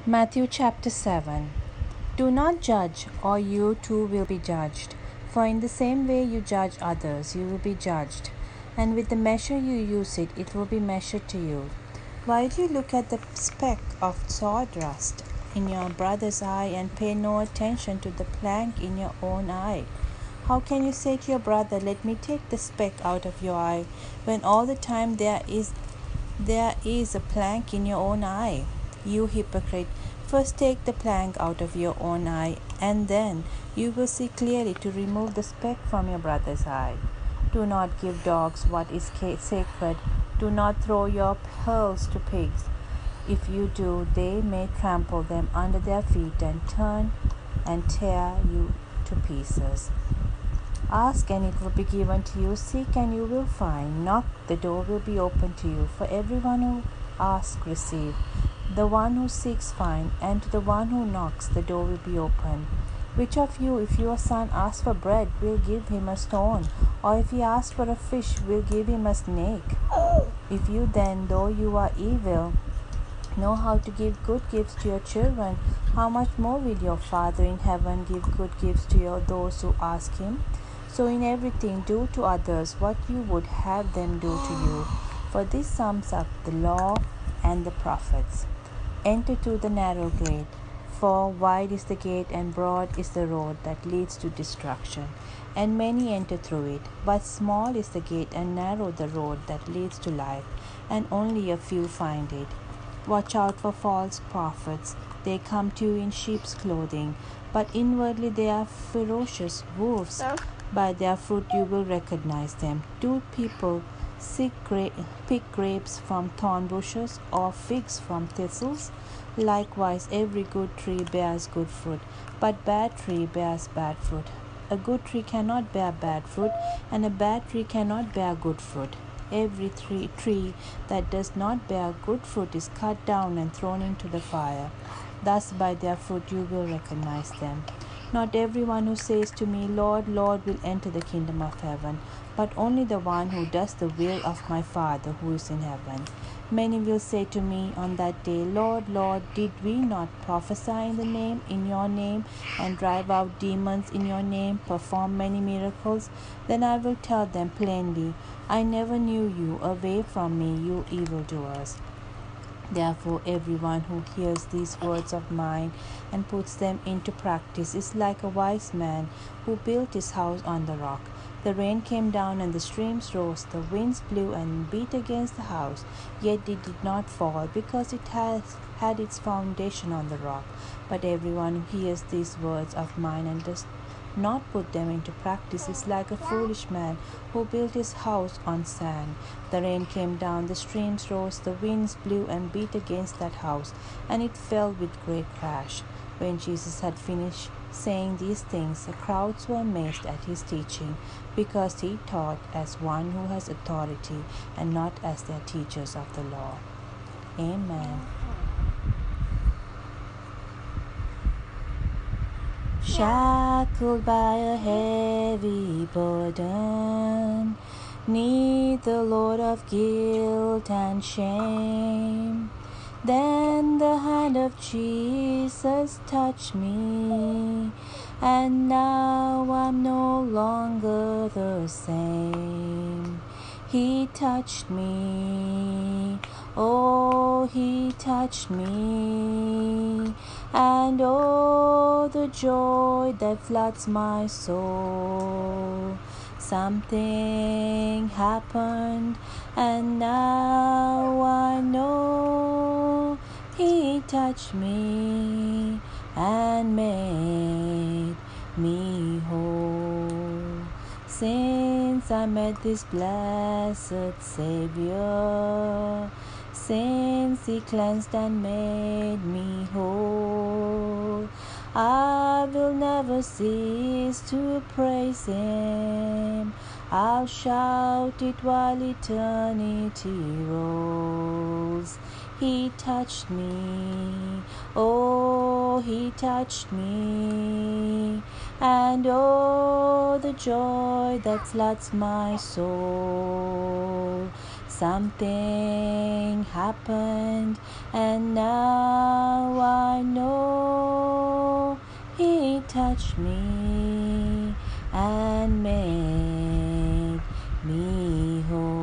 Matthew chapter 7. Do not judge, or you too will be judged. For in the same way you judge others, you will be judged. And with the measure you use it, it will be measured to you. Why do you look at the speck of sawdust in your brother's eye and pay no attention to the plank in your own eye? How can you say to your brother, "Let me take the speck out of your eye," when all the time there is a plank in your own eye? You hypocrite, first take the plank out of your own eye, and then you will see clearly to remove the speck from your brother's eye. Do not give dogs what is sacred. Do not throw your pearls to pigs. If you do, they may trample them under their feet and turn and tear you to pieces. Ask and it will be given to you. Seek and you will find. Knock, the door will be opened to you. For everyone who asks, receive. The one who seeks, finds. And to the one who knocks, the door will be opened. Which of you, if your son asks for bread, will give him a stone? Or if he asks for a fish, will give him a snake? If you then, though you are evil, know how to give good gifts to your children, how much more will your Father in heaven give good gifts to those who ask him? So in everything do to others what you would have them do to you. For this sums up the law and the prophets. Enter through the narrow gate, for wide is the gate and broad is the road that leads to destruction, and many enter through it. But small is the gate and narrow the road that leads to life, and only a few find it. Watch out for false prophets. They come to you in sheep's clothing, but inwardly they are ferocious wolves. By their fruit you will recognize them. Do people pick grapes from thorn bushes, or figs from thistles? Likewise, every good tree bears good fruit, but bad tree bears bad fruit. A good tree cannot bear bad fruit, and a bad tree cannot bear good fruit. Every tree that does not bear good fruit is cut down and thrown into the fire. Thus by their fruit you will recognize them. Not everyone who says to me, "Lord, Lord," will enter the kingdom of heaven, but only the one who does the will of my Father who is in heaven. Many will say to me on that day, "Lord, Lord, did we not prophesy in your name, and drive out demons in your name, perform many miracles?" Then I will tell them plainly, "I never knew you. Away from me, you evildoers." Therefore, everyone who hears these words of mine and puts them into practice is like a wise man who built his house on the rock. The rain came down and the streams rose, the winds blew and beat against the house, yet it did not fall, because it has had its foundation on the rock. But everyone who hears these words of mine and does not put them into practice is like a foolish man who built his house on sand. The rain came down, the streams rose, the winds blew and beat against that house, and it fell with great crash. When Jesus had finished saying these things, the crowds were amazed at his teaching, because he taught as one who has authority and not as their teachers of the law. Amen. Shackled by a heavy burden, 'neath the load of guilt and shame, then the hand of Jesus touched me, and now I'm no longer the same. He touched me, oh, he touched me, and oh, the joy that floods my soul. Something happened, and now I know he touched me and made me whole. Since I met this blessed Savior, since he cleansed and made me whole, I will never cease to praise him. I'll shout it while eternity rolls. He touched me, oh, he touched me, and oh, the joy that floods my soul. Something happened, and now I touched me and made me whole.